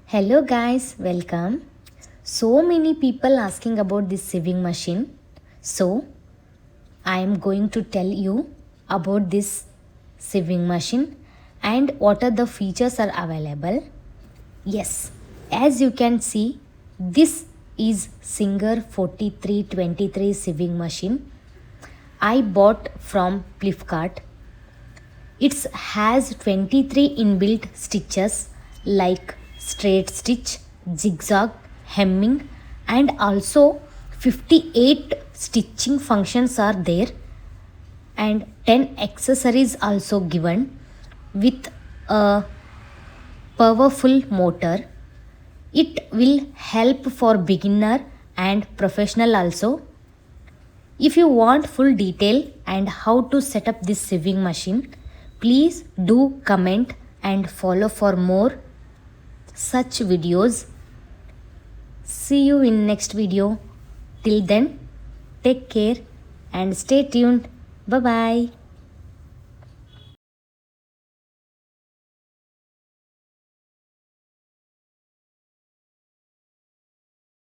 Hello guys, welcome. So many people asking about this sewing machine. So I am going to tell you about this sewing machine and what are the features are available. Yes, as you can see, this is Singer 4323 sewing machine. I bought from Flipkart. It has 23 inbuilt stitches like straight stitch, zigzag, hemming, and also 58 stitching functions are there, and 10 accessories also given with a powerful motor. It will help for beginner and professional also. If you want full detail and how to set up this sewing machine, please do comment and follow for more such videos. See you in next video. Till then, take care and stay tuned. Bye bye.